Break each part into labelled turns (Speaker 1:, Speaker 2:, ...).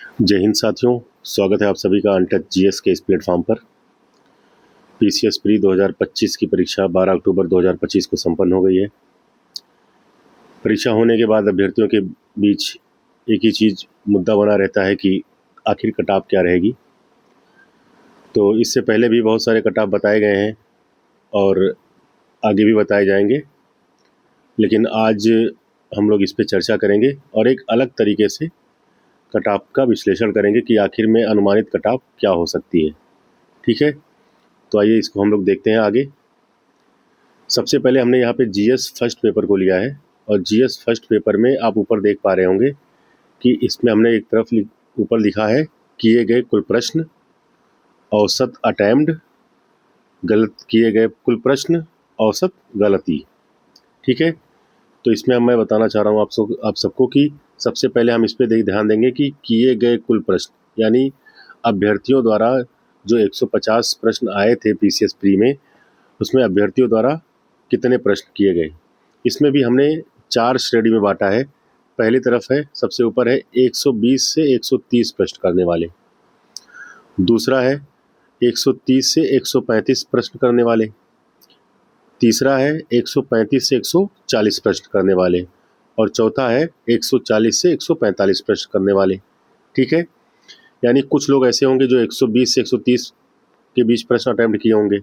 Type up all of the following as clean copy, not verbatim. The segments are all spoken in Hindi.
Speaker 1: जय हिंद साथियों, स्वागत है आप सभी का अनटच जीएस के इस प्लेटफॉर्म पर। पीसीएस प्री 2025 की परीक्षा 12 अक्टूबर 2025 को संपन्न हो गई है। परीक्षा होने के बाद अभ्यर्थियों के बीच एक ही चीज़ मुद्दा बना रहता है कि आखिर कट-ऑफ क्या रहेगी। तो इससे पहले भी बहुत सारे कट-ऑफ बताए गए हैं और आगे भी बताए जाएंगे, लेकिन आज हम लोग इस पे चर्चा करेंगे और एक अलग तरीके से कट-ऑफ का विश्लेषण करेंगे कि आखिर में अनुमानित कट-ऑफ क्या हो सकती है। ठीक है, तो आइए इसको हम लोग देखते हैं आगे। सबसे पहले हमने यहाँ पे जीएस फर्स्ट पेपर को लिया है और जीएस फर्स्ट पेपर में आप ऊपर देख पा रहे होंगे कि इसमें हमने एक तरफ ऊपर लिखा है किए गए कुल प्रश्न, औसत अटेम्प्ट, गलत किए गए कुल प्रश्न, औसत गलती। ठीक है, तो इसमें मैं बताना चाह रहा हूँ आप सबको कि सबसे पहले हम इस पे ध्यान देंगे कि किए गए कुल प्रश्न यानी अभ्यर्थियों द्वारा जो 150 प्रश्न आए थे पीसीएस प्री में, उसमें अभ्यर्थियों द्वारा कितने प्रश्न किए गए। इसमें भी हमने 4 श्रेणी में बांटा है। पहली तरफ है, सबसे ऊपर है 120 से 130 प्रश्न करने वाले। दूसरा है 130 से 135 प्रश्न करने वाले। तीसरा है 135 से 140 प्रश्न करने वाले और चौथा है 140 से 145 प्रश्न करने वाले। ठीक है, यानी कुछ लोग ऐसे होंगे जो 120 से 130 के बीच प्रश्न अटेम्प्ट किए होंगे,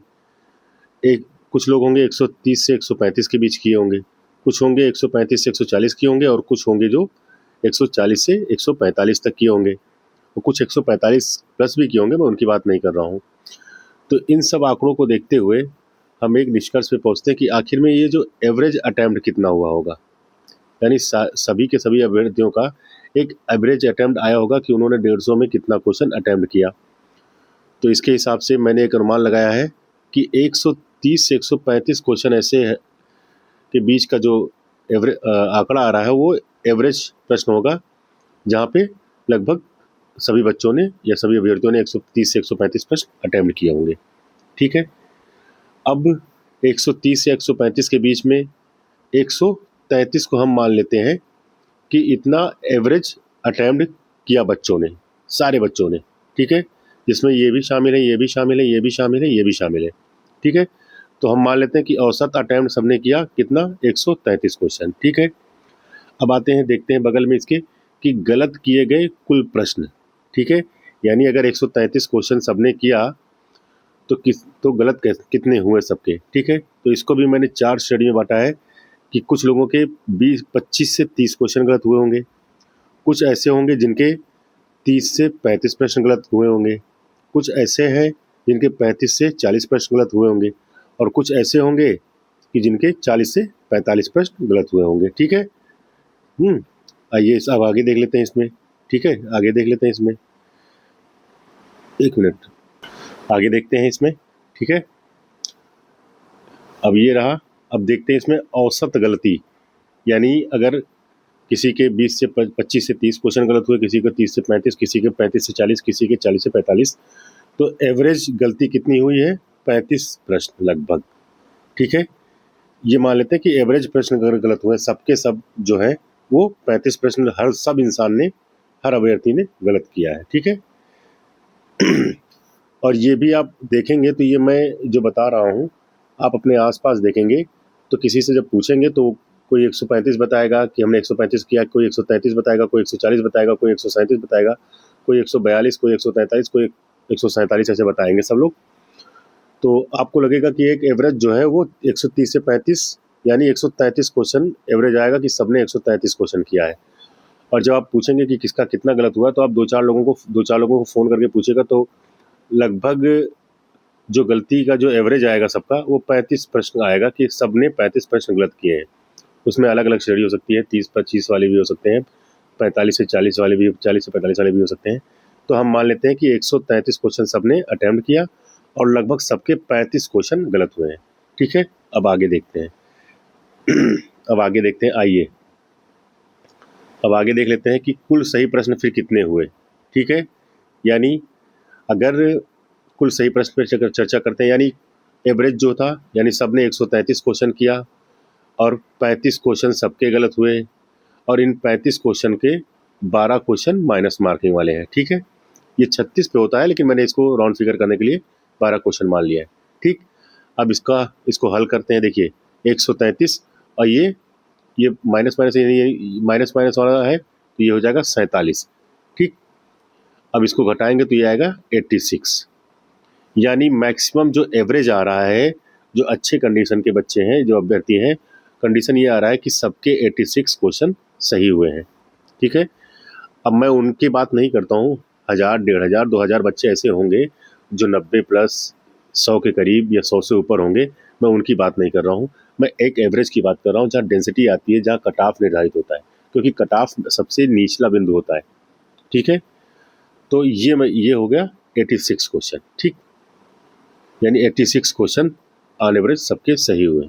Speaker 1: कुछ लोग होंगे 130 से 135 के बीच किए होंगे, कुछ होंगे 135 से 140 किए होंगे और कुछ होंगे जो 140 से 145 तक किए होंगे और कुछ 145 प्लस भी किए होंगे, मैं उनकी बात नहीं कर रहा हूँ। तो इन सब आंकड़ों को देखते हुए हम एक निष्कर्ष पे पहुंचते हैं कि आखिर में ये जो एवरेज अटेम्प्ट कितना हुआ होगा, यानी सभी के सभी अभ्यर्थियों का एक एवरेज अटेम्प्ट आया होगा कि उन्होंने 150 में कितना क्वेश्चन अटेम्प्ट किया। तो इसके हिसाब से मैंने एक अनुमान लगाया है कि 130 से 135 क्वेश्चन ऐसे है के बीच का जो आंकड़ा आ रहा है वो एवरेज प्रश्न होगा, जहाँ पे लगभग सभी बच्चों ने या सभी अभ्यर्थियों ने 130 से 135 प्रश्न अटेम्प्ट किए होंगे। ठीक है, अब 130 से 135 के बीच में 133 को हम मान लेते हैं कि इतना एवरेज अटेम्प्ट किया बच्चों ने, सारे बच्चों ने। ठीक है, जिसमें ये भी शामिल है, ये भी शामिल है, ये भी शामिल है, ये भी शामिल है। ठीक है, तो हम मान लेते हैं कि औसत अटेम्प्ट सबने किया कितना, 133 क्वेश्चन। ठीक है, अब आते हैं, देखते हैं बगल में इसके कि गलत किए गए कुल प्रश्न। ठीक है, यानी अगर 133 क्वेश्चन सबने किया तो गलत कितने हुए सबके। ठीक है, तो इसको भी मैंने 4 श्रेणी में बांटा है कि कुछ लोगों के 25 से 30 क्वेश्चन गलत हुए होंगे, कुछ ऐसे होंगे जिनके 30 से 35 प्रश्न गलत हुए होंगे, कुछ ऐसे हैं जिनके 35 से 40 प्रश्न गलत हुए होंगे और कुछ ऐसे होंगे कि जिनके 40 से 45 प्रश्न गलत हुए होंगे। ठीक है, आइए अब आगे देख लेते हैं इसमें। ठीक है, आगे देख लेते हैं इसमें, एक मिनट, आगे देखते हैं इसमें। ठीक है, अब ये रहा, अब देखते हैं इसमें औसत गलती, यानी अगर किसी के 20 से 25 से 30 क्वेश्चन गलत हुए, किसी के 30 से 35, किसी के 35 से 40, किसी के 40 से 45, तो एवरेज गलती कितनी हुई है, 35 प्रश्न लगभग। ठीक है, ये मान लेते हैं कि एवरेज प्रश्न अगर गलत हुए, सबके सब जो है वो 35 प्रश्न हर सब इंसान ने, हर अभ्यर्थी ने गलत किया है। ठीक है, और ये भी आप देखेंगे तो ये मैं जो बता रहा हूँ, आप अपने आसपास देखेंगे तो किसी से जब पूछेंगे तो कोई 135 बताएगा कि हमने 135 किया, कोई 133 बताएगा, कोई 140 बताएगा, कोई 137 बताएगा, कोई 142, कोई 143, कोई 147 ऐसे बताएंगे सब लोग। तो आपको लगेगा कि एक एवरेज जो है वो 130 से 35 यानी 133 क्वेश्चन एवरेज आएगा कि सबने 133 क्वेश्चन किया है। और जब आप पूछेंगे कि किसका कितना गलत हुआ, तो आप दो चार लोगों को फ़ोन करके पूछेगा तो लगभग जो गलती का जो एवरेज आएगा सबका वो 35 प्रश्न आएगा कि सबने 35 प्रश्न गलत किए हैं। उसमें अलग अलग श्रेणी हो सकती है, 30-25 वाले भी हो सकते हैं, 45 से 40 वाले भी, 40 से 45 वाले भी हो सकते हैं। तो हम मान लेते हैं कि 133 क्वेश्चन सबने अटेम्प्ट किया और लगभग सबके 35 क्वेश्चन गलत हुए हैं। ठीक है, अब आगे देखते हैं। अब आगे देखते हैं, आइए अब आगे देख लेते हैं कि कुल सही प्रश्न फिर कितने हुए। ठीक है, यानी अगर कुल सही प्रश्न पर चर्चा करते हैं, यानी एवरेज जो था, यानी सबने 133 क्वेश्चन किया और 35 क्वेश्चन सबके गलत हुए और इन 35 क्वेश्चन के 12 क्वेश्चन माइनस मार्किंग वाले हैं। ठीक है, ये 36 पे होता है, लेकिन मैंने इसको राउंड फिगर करने के लिए 12 क्वेश्चन मान लिया है। ठीक, अब इसको हल करते हैं। देखिए 133 और ये माइनस माइनस माइनस माइनस वाला है, तो ये हो जाएगा 47। ठीक, अब इसको घटाएंगे तो ये आएगा 86। यानी मैक्सिमम जो एवरेज आ रहा है, जो अच्छे कंडीशन के बच्चे हैं, जो अभ्यर्थी हैं, कंडीशन ये आ रहा है कि सबके 86 क्वेश्चन सही हुए हैं। ठीक है, अब मैं उनकी बात नहीं करता हूँ। 1000, 1500, 2000 बच्चे ऐसे होंगे जो 90 प्लस 100 के करीब या 100 से ऊपर होंगे, मैं उनकी बात नहीं कर रहा हूँ। मैं एक एवरेज की बात कर रहा हूँ, जहाँ डेंसिटी आती है, जहाँ कट ऑफ निर्धारित होता है, क्योंकि कट ऑफ सबसे निचला बिंदु होता है। ठीक है, तो ये हो गया 86 क्वेश्चन। ठीक, यानी 86 क्वेश्चन ऑन एवरेज सबके सही हुए।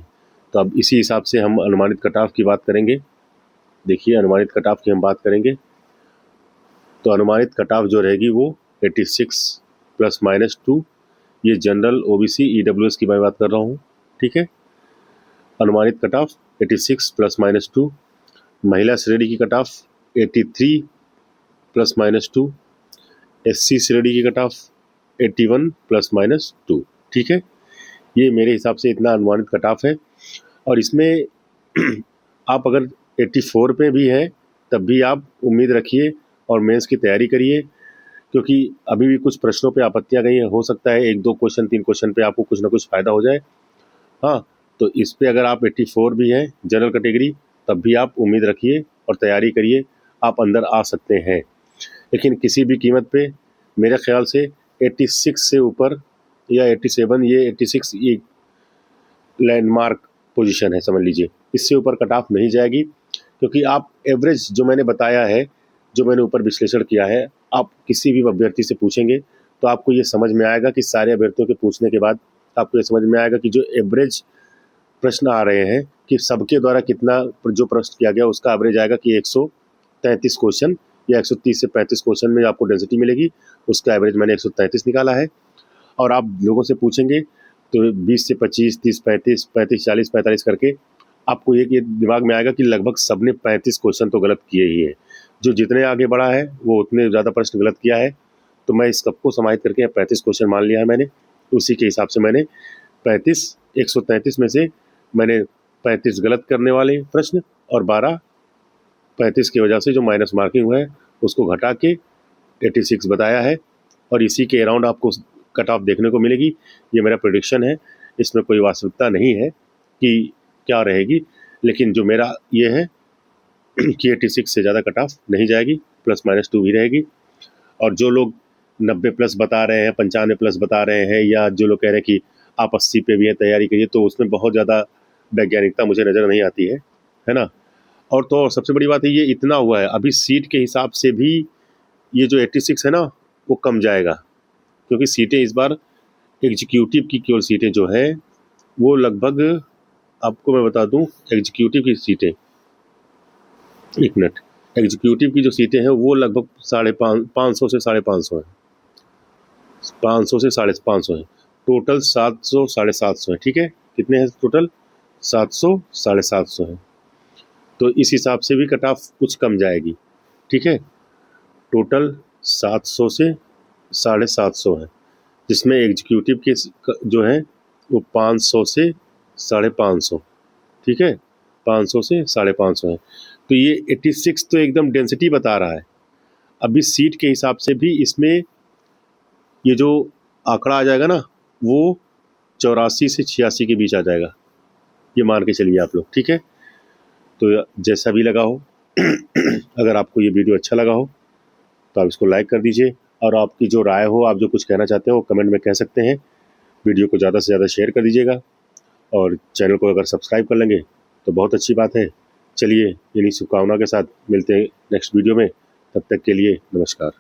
Speaker 1: तो अब इसी हिसाब से हम अनुमानित कट ऑफ की बात करेंगे। देखिए अनुमानित कट ऑफ की हम बात करेंगे, तो अनुमानित कट ऑफ जो रहेगी वो 86 प्लस माइनस 2। ये जनरल, ओबीसी, ईडब्ल्यूएस की मैं बात कर रहा हूँ। ठीक है, अनुमानित कट ऑफ 86 प्लस माइनस 2। महिला श्रेणी की cut off 83 plus minus 2। SC श्रेणी की कट ऑफ 81 प्लस माइनस 2। ठीक है, ये मेरे हिसाब से इतना अनुमानित कट ऑफ है। और इसमें आप अगर 84 पे भी हैं तब भी आप उम्मीद रखिए और मेंस की तैयारी करिए, क्योंकि अभी भी कुछ प्रश्नों पे आपत्तियां गई हैं। हो सकता है 1-2 क्वेश्चन, 3 क्वेश्चन पे आपको कुछ ना कुछ फ़ायदा हो जाए। हाँ, तो इस पे अगर आप 84 भी हैं जनरल कैटेगरी, तब भी आप उम्मीद रखिए और तैयारी करिए, आप अंदर आ सकते हैं। लेकिन किसी भी कीमत पे मेरे ख्याल से 86 से ऊपर या 87, ये 86 ये लैंडमार्क पोजीशन है, समझ लीजिए। इससे ऊपर कट ऑफ नहीं जाएगी, क्योंकि आप एवरेज जो मैंने बताया है, जो मैंने ऊपर विश्लेषण किया है, आप किसी भी अभ्यर्थी से पूछेंगे तो आपको ये समझ में आएगा कि सारे अभ्यर्थियों के पूछने के बाद आपको ये समझ में आएगा कि जो एवरेज प्रश्न आ रहे हैं कि सबके द्वारा कितना जो प्रश्न किया गया उसका एवरेज आएगा कि 133 क्वेश्चन या 130 से 35 क्वेश्चन में आपको डेंसिटी मिलेगी। उसका एवरेज मैंने 133 निकाला है। और आप लोगों से पूछेंगे तो 20 से 25, 30, 35, 35, 40, 45 करके आपको ये दिमाग में आएगा कि लगभग सबने 35 क्वेश्चन तो गलत किए ही है। जो जितने आगे बढ़ा है वो उतने ज़्यादा प्रश्न गलत किया है। तो मैं इस सबको समाहित करके 35 क्वेश्चन मान लिया है मैंने। उसी के हिसाब से मैंने 133 में से मैंने 35 गलत करने वाले प्रश्न और 12 35 की वजह से जो माइनस मार्किंग हुआ है उसको घटा के 86 बताया है। और इसी के अराउंड आपको कट ऑफ देखने को मिलेगी। ये मेरा प्रेडिक्शन है, इसमें कोई वास्तविकता नहीं है कि क्या रहेगी, लेकिन जो मेरा ये है कि 86 से ज़्यादा कट ऑफ नहीं जाएगी, प्लस माइनस 2 भी रहेगी। और जो लोग 90 प्लस बता रहे हैं, 95 प्लस बता रहे हैं, या जो लोग कह रहे हैं कि आप 80 पे भी हैं तैयारी करिए, तो उसमें बहुत ज़्यादा वैज्ञानिकता मुझे नज़र नहीं आती है ना। और तो सबसे बड़ी बात है, ये इतना हुआ है, अभी सीट के हिसाब से भी ये जो 86 है ना वो कम जाएगा, क्योंकि सीटें इस बार एग्जीक्यूटिव की केवल सीटें जो हैं वो लगभग, आपको मैं बता दूं, एग्जीक्यूटिव की सीटें, एक मिनट, एग्जीक्यूटिव की जो सीटें हैं वो लगभग 550 से 550 है, 500 से 550 है। टोटल 700 750 है। ठीक है, कितने हैं टोटल? 700 750 है। तो इस हिसाब से भी कट ऑफ कुछ कम जाएगी। ठीक है, टोटल 700 से 750 है, जिसमें एग्जीक्यूटिव के जो है वो 500 से 550। ठीक है, 500 से 550 है। तो ये 86 तो एकदम डेंसिटी बता रहा है। अभी सीट के हिसाब से भी इसमें ये जो आंकड़ा आ जाएगा ना वो 84 से 86 के बीच आ जाएगा, ये मान के चलिए आप लोग। ठीक है, तो जैसा भी लगा हो अगर आपको ये वीडियो अच्छा लगा हो तो आप इसको लाइक कर दीजिए, और आपकी जो राय हो, आप जो कुछ कहना चाहते हो वो कमेंट में कह सकते हैं। वीडियो को ज़्यादा से ज़्यादा शेयर कर दीजिएगा, और चैनल को अगर सब्सक्राइब कर लेंगे तो बहुत अच्छी बात है। चलिए, इन्हीं शुभकामना के साथ मिलते हैं नेक्स्ट वीडियो में। तब तक के लिए नमस्कार।